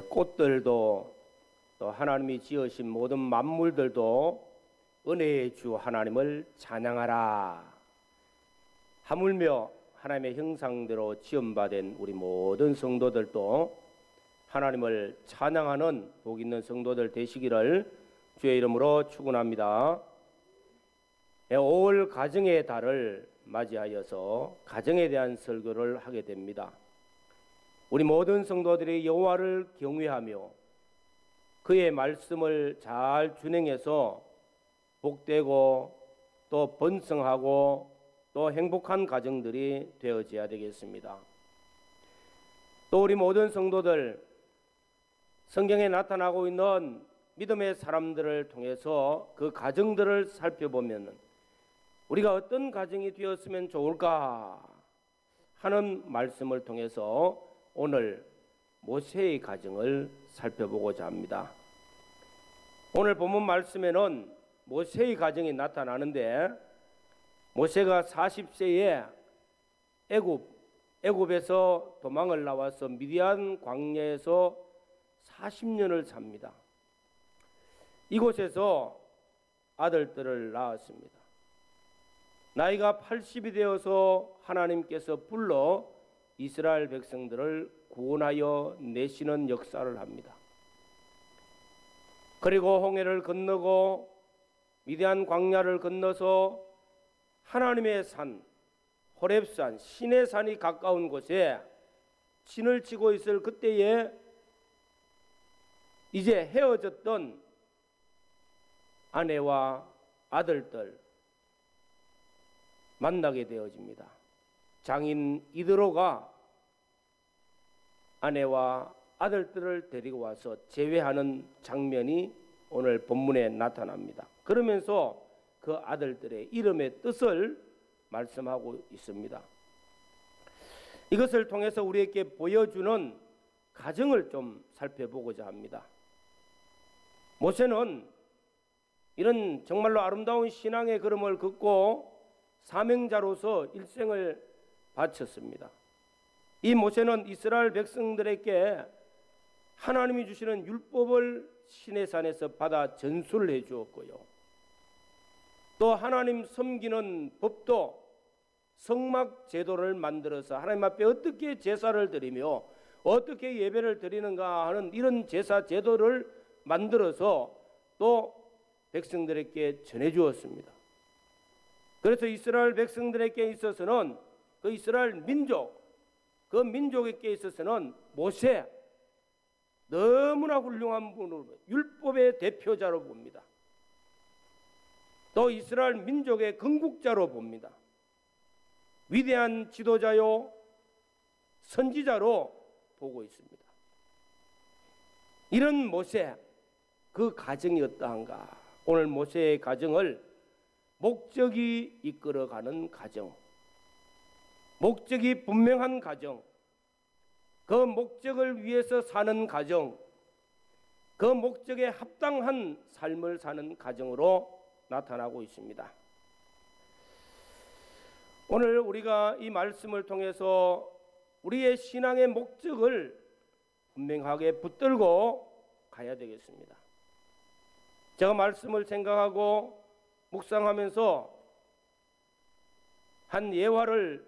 꽃들도 또 하나님이 지으신 모든 만물들도 은혜의 주 하나님을 찬양하라. 하물며 하나님의 형상대로 지음받은 우리 모든 성도들도 하나님을 찬양하는 복 있는 성도들 되시기를 주의 이름으로 축원합니다. 5월 가정의 달을 맞이하여서 가정에 대한 설교를 하게 됩니다. 우리 모든 성도들이 여호와를 경외하며 그의 말씀을 잘 준행해서 복되고 또 번성하고 또 행복한 가정들이 되어져야 되겠습니다. 또 우리 모든 성도들 성경에 나타나고 있는 믿음의 사람들을 통해서 그 가정들을 살펴보면 우리가 어떤 가정이 되었으면 좋을까 하는 말씀을 통해서 오늘 모세의 가정을 살펴보고자 합니다. 오늘 본문 말씀에는 모세의 가정이 나타나는데 모세가 40세에 애굽에서 도망을 나와서 미디안 광야에서 40년을 삽니다. 이곳에서 아들들을 낳았습니다. 나이가 80이 되어서 하나님께서 불러 이스라엘 백성들을 구원하여 내시는 역사를 합니다. 그리고 홍해를 건너고 미디안 광야를 건너서 하나님의 산 호렙산 신의 산이 가까운 곳에 진을 치고 있을 그때에 이제 헤어졌던 아내와 아들들 만나게 되어집니다. 장인 이드로가 아내와 아들들을 데리고 와서 제외하는 장면이 오늘 본문에 나타납니다. 그러면서 그 아들들의 이름의 뜻을 말씀하고 있습니다. 이것을 통해서 우리에게 보여주는 가정을 좀 살펴보고자 합니다. 모세는 이런 정말로 아름다운 신앙의 걸음을 걷고 사명자로서 일생을 바쳤습니다. 이 모세는 이스라엘 백성들에게 하나님이 주시는 율법을 시내산에서 받아 전수를 해 주었고요. 또 하나님 섬기는 법도 성막 제도를 만들어서 하나님 앞에 어떻게 제사를 드리며 어떻게 예배를 드리는가 하는 이런 제사 제도를 만들어서 또 백성들에게 전해 주었습니다. 그래서 이스라엘 백성들에게 있어서는 그 이스라엘 민족, 그 민족에게 있어서는 모세 너무나 훌륭한 분으로 율법의 대표자로 봅니다. 또 이스라엘 민족의 건국자로 봅니다. 위대한 지도자요 선지자로 보고 있습니다. 이런 모세 그 가정이 어떠한가? 오늘 모세의 가정을 목적이 이끌어가는 가정, 목적이 분명한 가정, 그 목적을 위해서 사는 가정, 그 목적에 합당한 삶을 사는 가정으로 나타나고 있습니다. 오늘 우리가 이 말씀을 통해서 우리의 신앙의 목적을 분명하게 붙들고 가야 되겠습니다. 제가 말씀을 생각하고 묵상하면서 한 예화를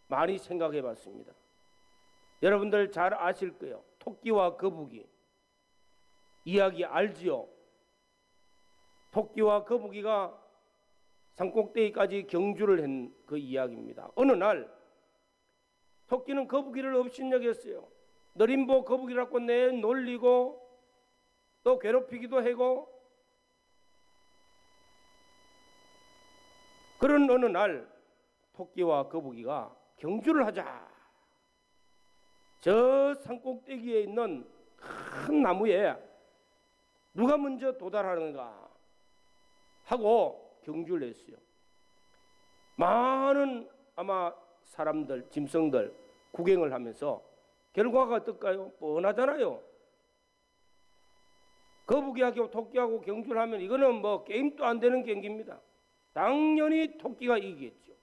많이 생각해 봤습니다. 여러분들 잘 아실 거예요. 토끼와 거북이 이야기 알지요? 토끼와 거북이가 산꼭대기까지 경주를 한 그 이야기입니다. 어느 날 토끼는 거북이를 업신여겼어요. 느림보 거북이라고 내놀리고 또 괴롭히기도 하고, 그런 어느 날 토끼와 거북이가 경주를 하자. 저 산꼭대기에 있는 큰 나무에 누가 먼저 도달하는가 하고 경주를 했어요. 많은 아마 사람들, 짐승들 구경을 하면서 결과가 어떨까요? 뻔하잖아요. 거북이하고 토끼하고 경주를 하면 이거는 뭐 게임도 안 되는 경기입니다. 당연히 토끼가 이기겠죠.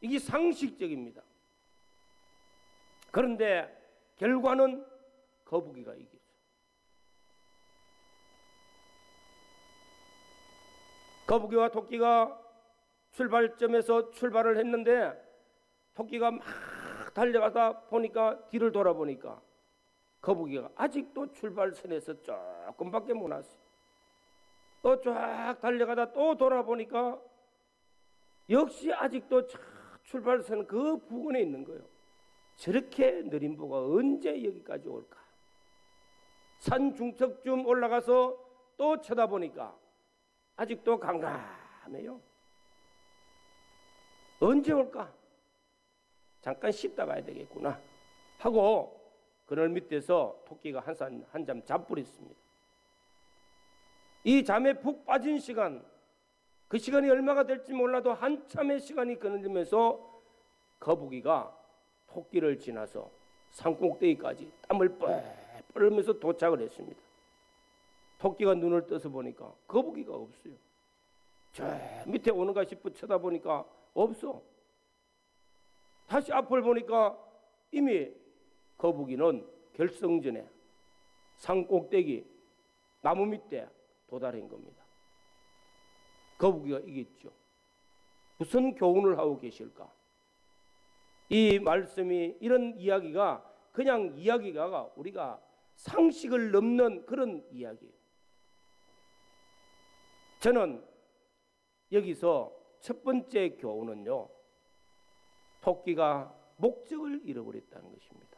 이게 상식적입니다. 그런데 결과는 거북이가 이기죠. 거북이와 토끼가 출발점에서 출발을 했는데 토끼가 막 달려가다 보니까 뒤를 돌아보니까 거북이가 아직도 출발선에서 조금밖에 못 왔어요. 또 쫙 달려가다 또 돌아보니까 역시 아직도 출발선 그 부근에 있는 거예요. 저렇게 느린 부가 언제 여기까지 올까? 산 중턱쯤 올라가서 또 쳐다보니까 아직도 깜깜해요. 언제 올까? 잠깐 쉬다 가야 되겠구나 하고 그늘 밑에서 토끼가 한 잠 잠버렸습니다. 이 잠에 푹 빠진 시간, 그 시간이 얼마가 될지 몰라도 한참의 시간이 끊어지면서 거북이가 토끼를 지나서 산꼭대기까지 땀을 뻘뻘 흘리면서 도착을 했습니다. 토끼가 눈을 떠서 보니까 거북이가 없어요. 저 밑에 오는가 싶어 쳐다보니까 없어. 다시 앞을 보니까 이미 거북이는 결승전에 산꼭대기 나무 밑에 도달한 겁니다. 거북이가 이겼죠. 무슨 교훈을 하고 계실까? 이 말씀이, 이런 이야기가 그냥 이야기가 우리가 상식을 넘는 그런 이야기예요. 저는 여기서 첫 번째 교훈은요, 토끼가 목적을 잃어버렸다는 것입니다.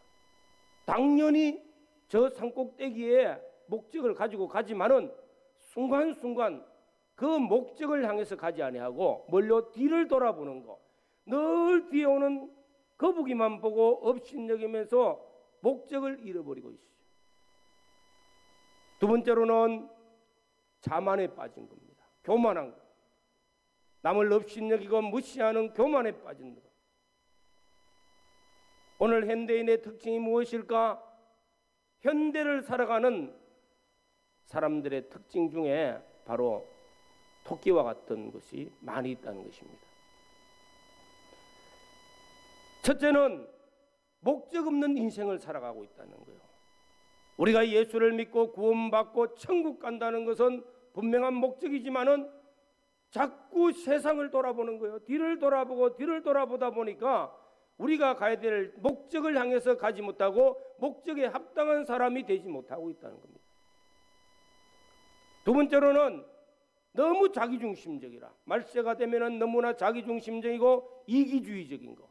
당연히 저 산꼭대기에 목적을 가지고 가지만은 순간순간 그 목적을 향해서 가지 아니하고 멀리 뒤를 돌아보는 거, 늘 뒤에 오는 거북이만 보고 업신여기면서 목적을 잃어버리고 있어요. 두 번째로는 자만에 빠진 겁니다. 교만한 거. 남을 업신여기고 무시하는 교만에 빠진 것. 오늘 현대인의 특징이 무엇일까? 현대를 살아가는 사람들의 특징 중에 바로 토끼와 같은 것이 많이 있다는 것입니다. 첫째는 목적 없는 인생을 살아가고 있다는 거예요. 우리가 예수를 믿고 구원받고 천국 간다는 것은 분명한 목적이지만은 자꾸 세상을 돌아보는 거예요. 뒤를 돌아보다 보니까 우리가 가야 될 목적을 향해서 가지 못하고 목적에 합당한 사람이 되지 못하고 있다는 겁니다. 두 번째로는 너무 자기중심적이라. 말세가 되면은 너무나 자기중심적이고 이기주의적인 거,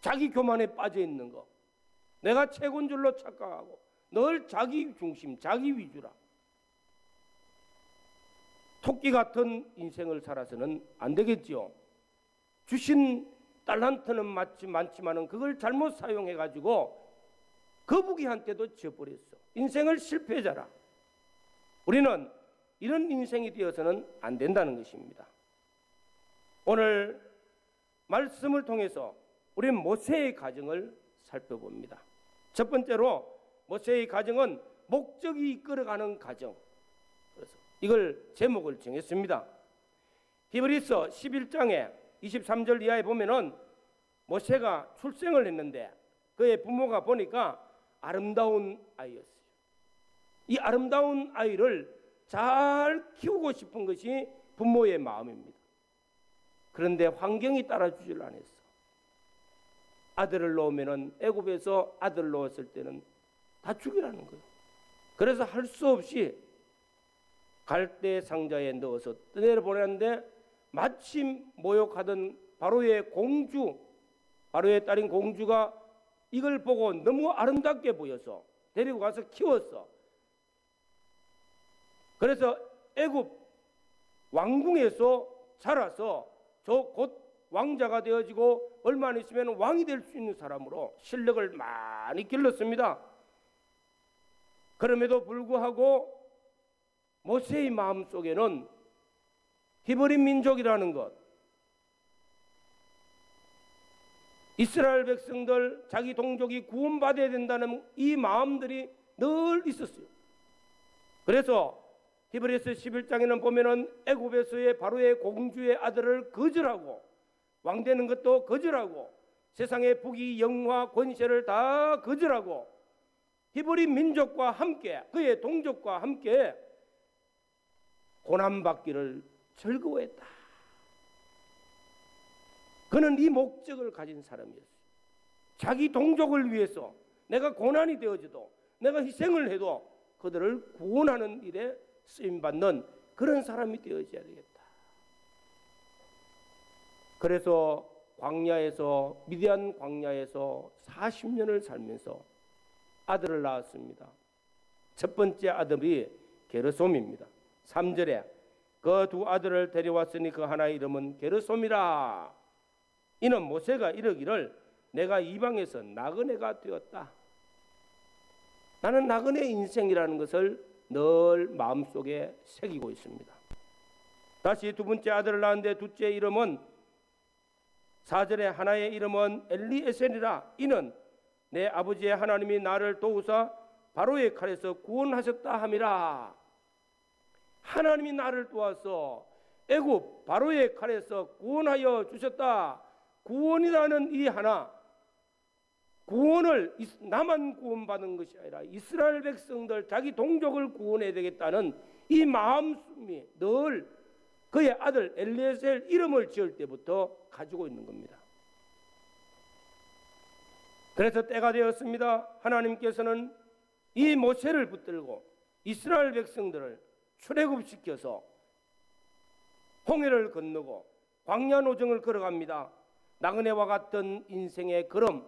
자기 교만에 빠져 있는 거, 내가 최고인 줄로 착각하고 늘 자기중심, 자기 위주라. 토끼 같은 인생을 살아서는 안 되겠지요. 주신 달란트는 많지만은 그걸 잘못 사용해가지고 거북이한테도 져버렸어. 인생을 실패자라. 우리는 이런 인생이 되어서는 안 된다는 것입니다. 오늘 말씀을 통해서 우리는 모세의 가정을 살펴봅니다. 첫 번째로 모세의 가정은 목적이 이끌어가는 가정. 그래서 이걸 제목을 정했습니다. 히브리서 11장에 23절 이하에 보면은 모세가 출생을 했는데 그의 부모가 보니까 아름다운 아이였어요. 이 아름다운 아이를 잘 키우고 싶은 것이 부모의 마음입니다. 그런데 환경이 따라주질 않았어. 아들을 놓으면은 애굽에서 아들을 놓았을 때는 다 죽이라는 거예요. 그래서 할 수 없이 갈대 상자에 넣어서 떠내려 보냈는데 마침 모욕하던 바로의 공주, 바로의 딸인 공주가 이걸 보고 너무 아름답게 보여서 데리고 가서 키웠어. 그래서 애굽 왕궁에서 자라서 저 곧 왕자가 되어지고 얼마 안 있으면 왕이 될 수 있는 사람으로 실력을 많이 길렀습니다. 그럼에도 불구하고 모세의 마음속에는 히브리 민족이라는 것, 이스라엘 백성들, 자기 동족이 구원받아야 된다는 이 마음들이 늘 있었어요. 그래서 히브리서 11장에는 보면은 애굽에서의 바로의 공주의 아들을 거절하고 왕 되는 것도 거절하고 세상의 부귀 영화 권세를 다 거절하고 히브리 민족과 함께 그의 동족과 함께 고난받기를 즐거워했다. 그는 이 목적을 가진 사람이었어요. 자기 동족을 위해서 내가 고난이 되어져도 내가 희생을 해도 그들을 구원하는 일에 쓰임받는 그런 사람이 되어져야 되겠다. 그래서 광야에서 미디안 광야에서 40년을 살면서 아들을 낳았습니다. 첫 번째 아들이 게르솜입니다. 3절에 그 두 아들을 데려왔으니 그 하나의 이름은 게르솜이라. 이는 모세가 이르기를 내가 이방에서 나그네가 되었다. 나는 나그네 인생이라는 것을 늘 마음속에 새기고 있습니다. 다시 두 번째 아들을 낳았는데 둘째 이름은 4절에 하나의 이름은 엘리에셀이라. 이는 내 아버지의 하나님이 나를 도우사 바로의 칼에서 구원하셨다 함이라. 하나님이 나를 도와서 애굽 바로의 칼에서 구원하여 주셨다. 구원이라는 이 하나, 구원을 나만 구원받은 것이 아니라 이스라엘 백성들 자기 동족을 구원해야 되겠다는 이 마음이 늘 그의 아들 엘리에셀 이름을 지을 때부터 가지고 있는 겁니다. 그래서 때가 되었습니다. 하나님께서는 이 모세를 붙들고 이스라엘 백성들을 출애굽시켜서 홍해를 건너고 광야 노정을 걸어갑니다. 나그네와 같은 인생의 걸음,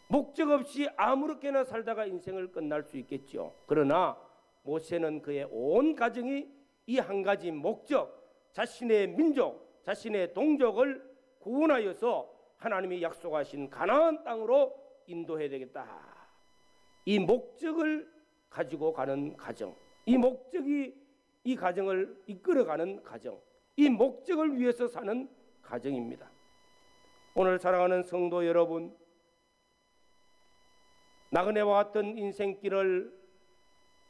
목적 없이 아무렇게나 살다가 인생을 끝날 수 있겠죠. 그러나 모세는 그의 온 가정이 이 한 가지 목적, 자신의 민족, 자신의 동족을 구원하여서 하나님이 약속하신 가나안 땅으로 인도해야 되겠다. 이 목적을 가지고 가는 가정, 이 목적이 이 가정을 이끌어가는 가정, 이 목적을 위해서 사는 가정입니다. 오늘 사랑하는 성도 여러분, 나그네와 같은 인생길을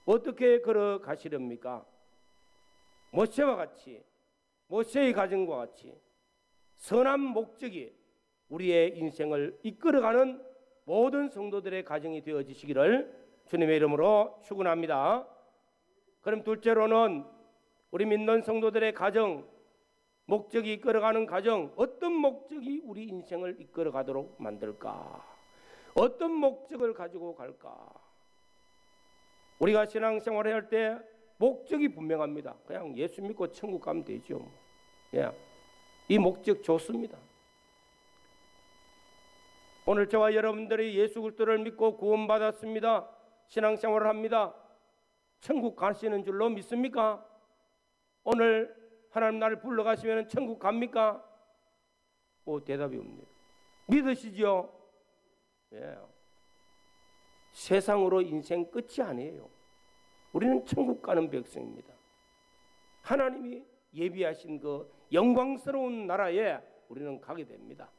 어떻게 걸어가시렵니까? 모세와 같이, 모세의 가정과 같이 선한 목적이 우리의 인생을 이끌어가는 모든 성도들의 가정이 되어지시기를 주님의 이름으로 축원합니다. 그럼 둘째로는 우리 믿는 성도들의 가정, 목적이 이끌어가는 가정, 어떤 목적이 우리 인생을 이끌어가도록 만들까? 어떤 목적을 가지고 갈까? 우리가 신앙생활을 할 때 목적이 분명합니다. 그냥 예수 믿고 천국 가면 되죠. 이 목적 좋습니다. 오늘 저와 여러분들이 예수 그리스도를 믿고 구원받았습니다. 신앙생활을 합니다. 천국 가시는 줄로 믿습니까? 오늘 하나님 나를 불러가시면 천국 갑니까? 대답이 없네요. 믿으시죠? 세상으로 인생 끝이 아니에요. 우리는 천국 가는 백성입니다. 하나님이 예비하신 그 영광스러운 나라에 우리는 가게 됩니다.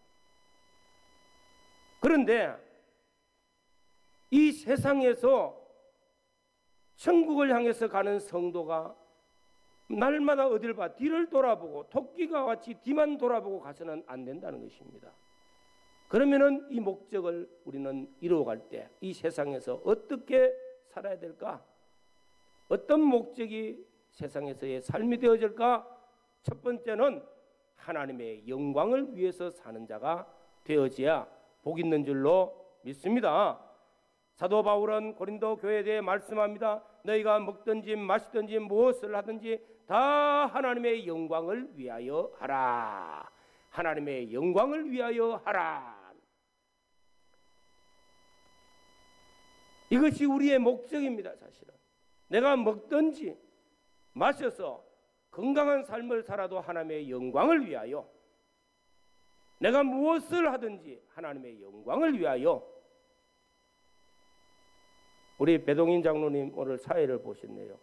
그런데 이 세상에서 천국을 향해서 가는 성도가 날마다 어딜 봐 뒤를 돌아보고 토끼가 같이 뒤만 돌아보고 가서는 안 된다는 것입니다. 그러면은 이 목적을 우리는 이루어갈 때 이 세상에서 어떻게 살아야 될까? 어떤 목적이 세상에서의 삶이 되어질까? 첫 번째는 하나님의 영광을 위해서 사는 자가 되어져야 복 있는 줄로 믿습니다. 사도 바울은 고린도 교회에 대해 말씀합니다. 너희가 먹든지 마시든지 무엇을 하든지 다 하나님의 영광을 위하여 하라. 하나님의 영광을 위하여 하라. 이것이 우리의 목적입니다. 사실은 내가 먹든지 마셔서 건강한 삶을 살아도 하나님의 영광을 위하여, 내가 무엇을 하든지 하나님의 영광을 위하여. 우리 배동인 장로님 오늘 사회를 보셨네요.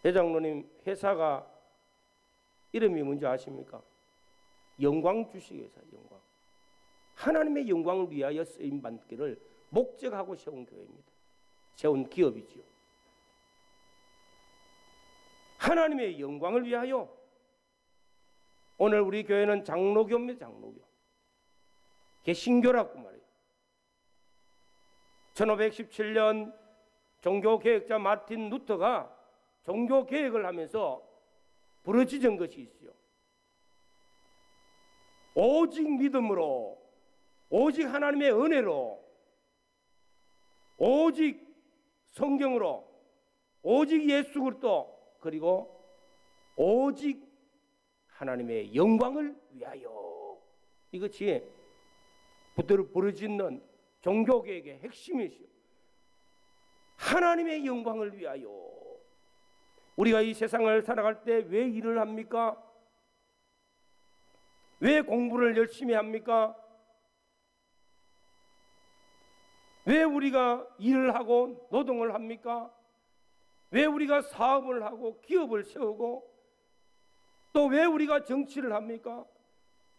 배 장로님 회사가 이름이 뭔지 아십니까? 영광 주식회사. 영광. 하나님의 영광을 위하여 쓰임받기를 목적하고 세운 교회입니다. 세운 기업이지요. 하나님의 영광을 위하여. 오늘 우리 교회는 장로교입니다. 장로교. 개신교라고 말해요. 1517년 종교개혁자 마틴 루터가 종교개혁을 하면서 부르짖은 것이 있어요. 오직 믿음으로, 오직 하나님의 은혜로, 오직 성경으로, 오직 예수 그리스도, 그리고 오직 하나님의 영광을 위하여. 이것이 부들을 부르짖는 종교개혁의 핵심이시오. 하나님의 영광을 위하여. 우리가 이 세상을 살아갈 때 왜 일을 합니까? 왜 공부를 열심히 합니까? 왜 우리가 일을 하고 노동을 합니까? 왜 우리가 사업을 하고 기업을 세우고 또 왜 우리가 정치를 합니까?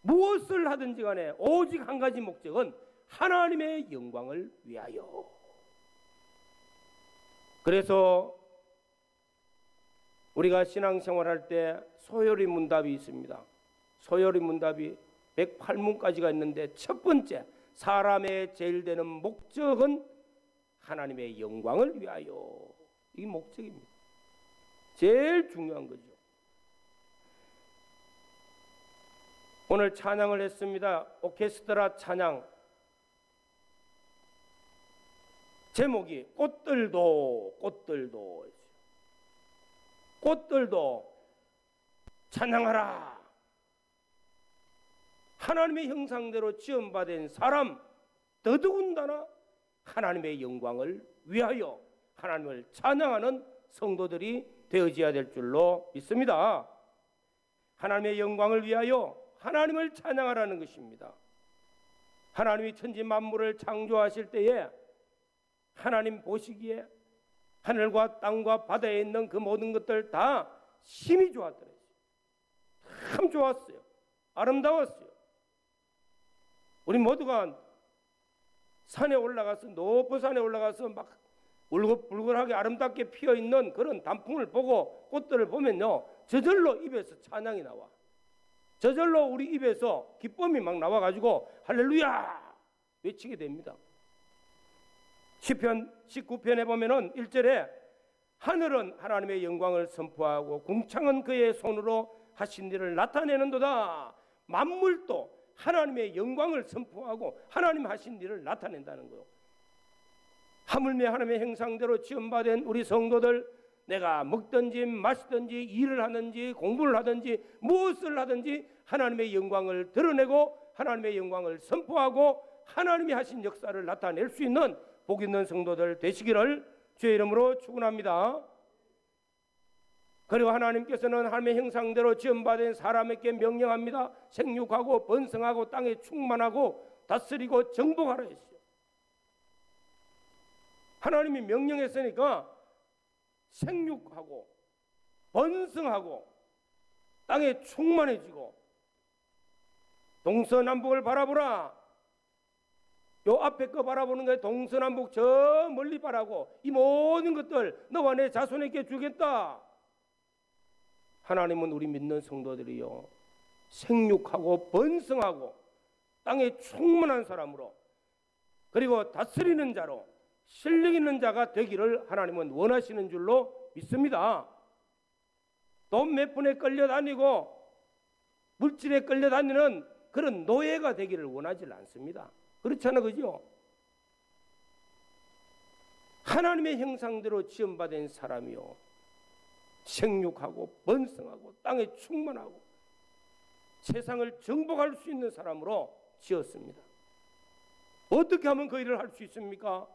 무엇을 하든지 간에 오직 한 가지 목적은 하나님의 영광을 위하여. 그래서 우리가 신앙생활할 때 소요리 문답이 있습니다. 소요리 문답이 108문까지가 있는데 첫 번째, 사람의 제일 되는 목적은 하나님의 영광을 위하여. 이게 목적입니다. 제일 중요한 거죠. 오늘 찬양을 했습니다. 오케스트라 찬양. 제목이 꽃들도 꽃들도 꽃들도 찬양하라. 하나님의 형상대로 지음받은 사람, 더더군다나 하나님의 영광을 위하여 하나님을 찬양하는 성도들이 되어져야 될 줄로 믿습니다. 하나님의 영광을 위하여 하나님을 찬양하라는 것입니다. 하나님이 천지 만물을 창조하실 때에 하나님 보시기에 하늘과 땅과 바다에 있는 그 모든 것들 다 심히 좋았더래요. 참 좋았어요. 아름다웠어요. 우리 모두가 산에 올라가서, 높은 산에 올라가서 막 울긋불긋하게 아름답게 피어있는 그런 단풍을 보고 꽃들을 보면요, 저절로 입에서 찬양이 나와. 저절로 우리 입에서 기쁨이 막 나와가지고 할렐루야 외치게 됩니다. 시편 19편에 보면은 1절에 하늘은 하나님의 영광을 선포하고 궁창은 그의 손으로 하신 일을 나타내는도다. 만물도 하나님의 영광을 선포하고 하나님 하신 일을 나타낸다는 거예요. 하물며 하나님의 형상대로 지음받은 우리 성도들, 내가 먹든지 마시든지 일을 하든지 공부를 하든지 무엇을 하든지 하나님의 영광을 드러내고 하나님의 영광을 선포하고 하나님이 하신 역사를 나타낼 수 있는 복 있는 성도들 되시기를 주의 이름으로 축원합니다. 그리고 하나님께서는 하나님의 형상대로 지음받은 사람에게 명령합니다. 생육하고 번성하고 땅에 충만하고 다스리고 정복하라 했어요. 하나님이 명령했으니까 생육하고 번성하고 땅에 충만해지고 동서남북을 바라보라. 요 앞에 거 바라보는 게 동서남북 저 멀리 바라고 이 모든 것들 너와 내 자손에게 주겠다. 하나님은 우리 믿는 성도들이요, 생육하고 번성하고 땅에 충만한 사람으로 그리고 다스리는 자로 실력 있는 자가 되기를 하나님은 원하시는 줄로 믿습니다. 돈 몇 푼에 끌려다니고 물질에 끌려다니는 그런 노예가 되기를 원하지 않습니다. 그렇잖아, 그죠? 하나님의 형상대로 지음받은 사람이요, 생육하고 번성하고 땅에 충만하고 세상을 정복할 수 있는 사람으로 지었습니다. 어떻게 하면 그 일을 할 수 있습니까?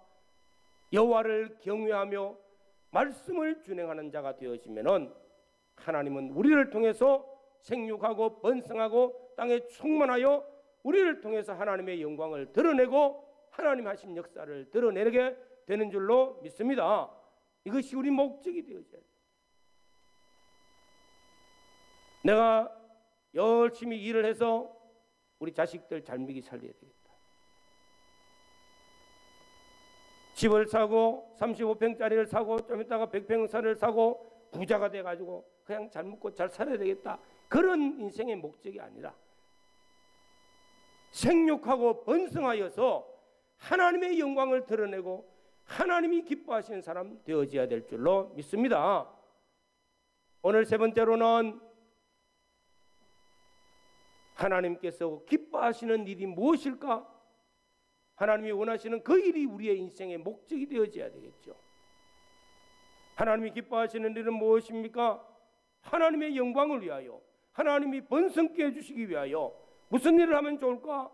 여호와를 경외하며 말씀을 준행하는 자가 되어지면은 하나님은 우리를 통해서 생육하고 번성하고 땅에 충만하여 우리를 통해서 하나님의 영광을 드러내고 하나님 하신 역사를 드러내게 되는 줄로 믿습니다. 이것이 우리 목적이 되어져야 돼요. 내가 열심히 일을 해서 우리 자식들 잘 먹이 살려야 되겠다. 집을 사고 35평짜리를 사고 좀 있다가 100평짜리를 사고 부자가 돼가지고 그냥 잘 먹고 잘 살아야 되겠다. 그런 인생의 목적이 아니라 생육하고 번성하여서 하나님의 영광을 드러내고 하나님이 기뻐하시는 사람 되어져야 될 줄로 믿습니다. 오늘 세 번째로는 하나님께서 기뻐하시는 일이 무엇일까? 하나님이 원하시는 그 일이 우리의 인생의 목적이 되어져야 되겠죠. 하나님이 기뻐하시는 일은 무엇입니까? 하나님의 영광을 위하여, 하나님이 번성케 해주시기 위하여 무슨 일을 하면 좋을까?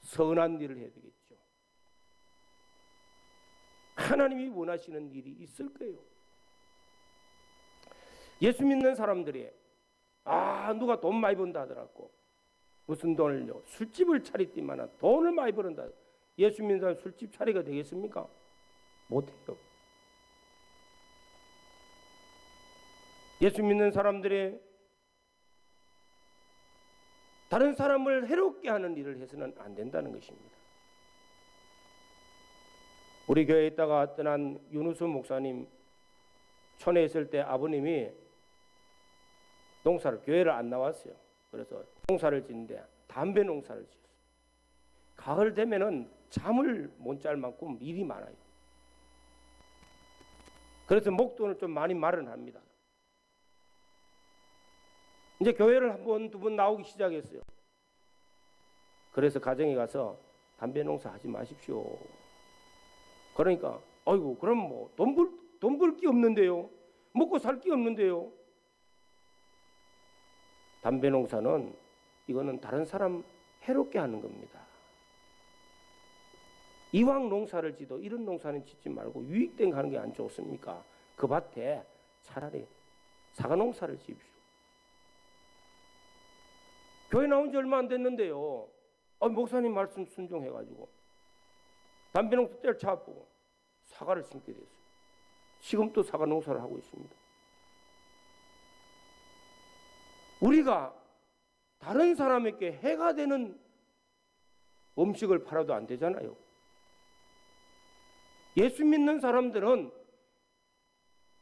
선한 일을 해야 되겠죠. 하나님이 원하시는 일이 있을 거예요. 예수 믿는 사람들이 누가 돈 많이 번다 하더라고. 무슨 돈을요? 술집을 차리더만은 돈을 많이 벌은다. 예수 믿는 사람 술집 차리가 되겠습니까? 못해요. 예수 믿는 사람들이 다른 사람을 해롭게 하는 일을 해서는 안 된다는 것입니다. 우리 교회에 있다가 떠난 윤우수 목사님 촌에 있을 때 아버님이 농사를, 교회를 안 나왔어요. 그래서 농사를 짓는데 담배 농사를 지었어요. 가을 되면은 잠을 못 잘 만큼 일이 많아요. 그래서 목돈을 좀 많이 마련합니다. 이제 교회를 한 번, 두 번 나오기 시작했어요. 그래서 가정에 가서 담배 농사 하지 마십시오. 그러니까 아이고 그럼 뭐 돈 벌 게 없는데요. 먹고 살 게 없는데요. 담배 농사는 이거는 다른 사람 해롭게 하는 겁니다. 이왕 농사를 지도 이런 농사는 짓지 말고 유익된 거 하는 게 안 좋습니까? 그 밭에 차라리 사과 농사를 지십시오. 교회 나온 지 얼마 안 됐는데요. 목사님 말씀 순종해가지고 담배 농사 때려쳐보고 사과를 심게 됐어요. 지금 또 사과 농사를 하고 있습니다. 우리가 다른 사람에게 해가 되는 음식을 팔아도 안 되잖아요. 예수 믿는 사람들은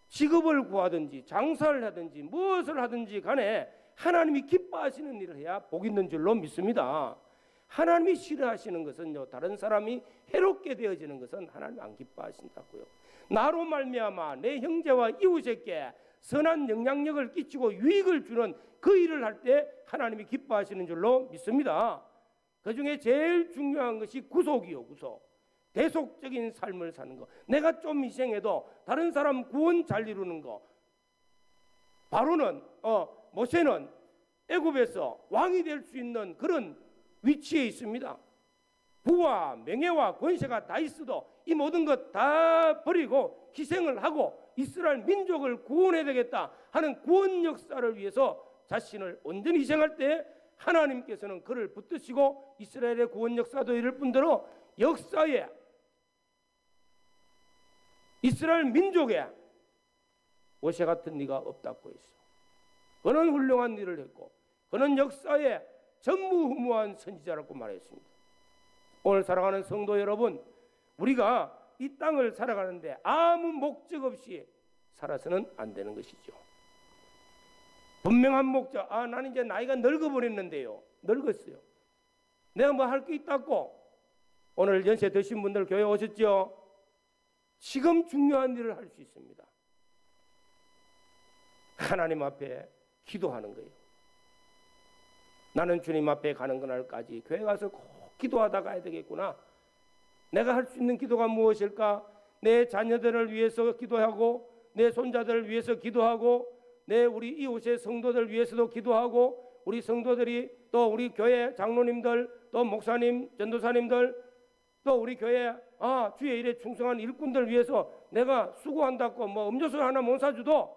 직업을 구하든지 장사를 하든지 무엇을 하든지 간에 하나님이 기뻐하시는 일을 해야 복 있는 줄로 믿습니다. 하나님이 싫어하시는 것은요, 다른 사람이 해롭게 되어지는 것은 하나님 안 기뻐하신다고요. 나로 말미암아 내 형제와 이웃에게 선한 영향력을 끼치고 유익을 주는 그 일을 할 때 하나님이 기뻐하시는 줄로 믿습니다. 그 중에 제일 중요한 것이 구속이요, 구속. 대속적인 삶을 사는 거. 내가 좀 희생해도 다른 사람 구원 잘 이루는 거. 바로는 모세는 애굽에서 왕이 될 수 있는 그런 위치에 있습니다. 부와 명예와 권세가 다 있어도 이 모든 것 다 버리고 희생을 하고 이스라엘 민족을 구원해야 되겠다 하는 구원 역사를 위해서 자신을 온전히 희생할 때 하나님께서는 그를 붙드시고 이스라엘의 구원 역사도 이를 뿐더러 역사에 이스라엘 민족에 모세 같은 네가 없다고 했어. 그는 훌륭한 일을 했고 그는 역사에 전무후무한 선지자라고 말했습니다. 오늘 살아가는 성도 여러분, 우리가 이 땅을 살아가는데 아무 목적 없이 살아서는 안 되는 것이죠. 분명한 목적. 나는 이제 나이가 늙어버렸는데요. 늙었어요. 내가 뭐 할 게 있다고. 오늘 연세 드신 분들 교회 오셨죠? 지금 중요한 일을 할 수 있습니다. 하나님 앞에 기도하는 거예요. 나는 주님 앞에 가는 그날까지 교회 가서 꼭 기도하다 가야 되겠구나. 내가 할 수 있는 기도가 무엇일까? 내 자녀들을 위해서 기도하고 내 손자들을 위해서 기도하고 내 우리 이웃의 성도들 위해서도 기도하고 우리 성도들이 또 우리 교회 장로님들 또 목사님 전도사님들 또 우리 교회 주의 일에 충성한 일꾼들 위해서 내가 수고한다고 뭐 음료수 하나 못 사줘도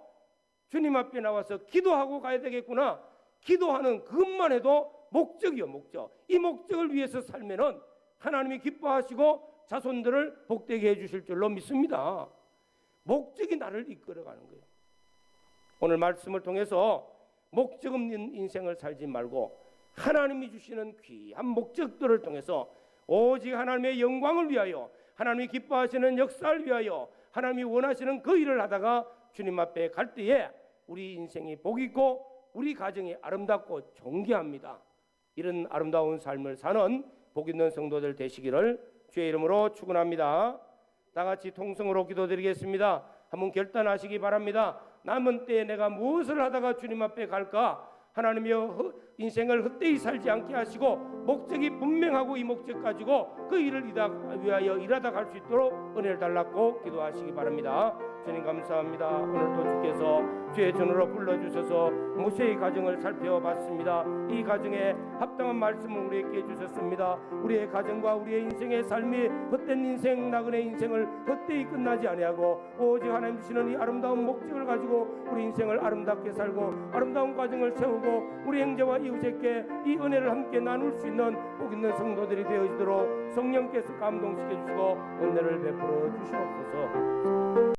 주님 앞에 나와서 기도하고 가야 되겠구나. 기도하는 그것만 해도 목적이요, 목적. 이 목적을 위해서 살면은 하나님이 기뻐하시고 자손들을 복되게 해주실 줄로 믿습니다. 목적이 나를 이끌어가는 거예요. 오늘 말씀을 통해서 목적 없는 인생을 살지 말고 하나님이 주시는 귀한 목적들을 통해서 오직 하나님의 영광을 위하여 하나님이 기뻐하시는 역사를 위하여 하나님이 원하시는 그 일을 하다가 주님 앞에 갈 때에 우리 인생이 복 있고 우리 가정이 아름답고 존귀합니다. 이런 아름다운 삶을 사는 복 있는 성도들 되시기를 주의 이름으로 축원합니다. 다 같이 통성으로 기도드리겠습니다. 한번 결단하시기 바랍니다. 남은 때에 내가 무엇을 하다가 주님 앞에 갈까? 하나님이여, 인생을 헛되이 살지 않게 하시고 목적이 분명하고 이 목적 가지고 그 일을 위하여 일하다 갈 수 있도록 은혜를 달라고 기도하시기 바랍니다. 주님 감사합니다. 오늘도 주께서 주의 전으로 불러주셔서 모세의 가정을 살펴봤습니다. 이 가정에 합당한 말씀을 우리에게 주셨습니다. 우리의 가정과 우리의 인생의 삶이 헛된 인생, 나그네 인생을 헛되이 끝나지 아니하고 오직 하나님 주시는 이 아름다운 목적을 가지고 우리 인생을 아름답게 살고 아름다운 가정을 세우고 우리 형제와 이웃에게 이 은혜를 함께 나눌 수 있는 복 있는 성도들이 되어지도록 성령께서 감동시켜 주시고 은혜를 베풀어 주시옵소서.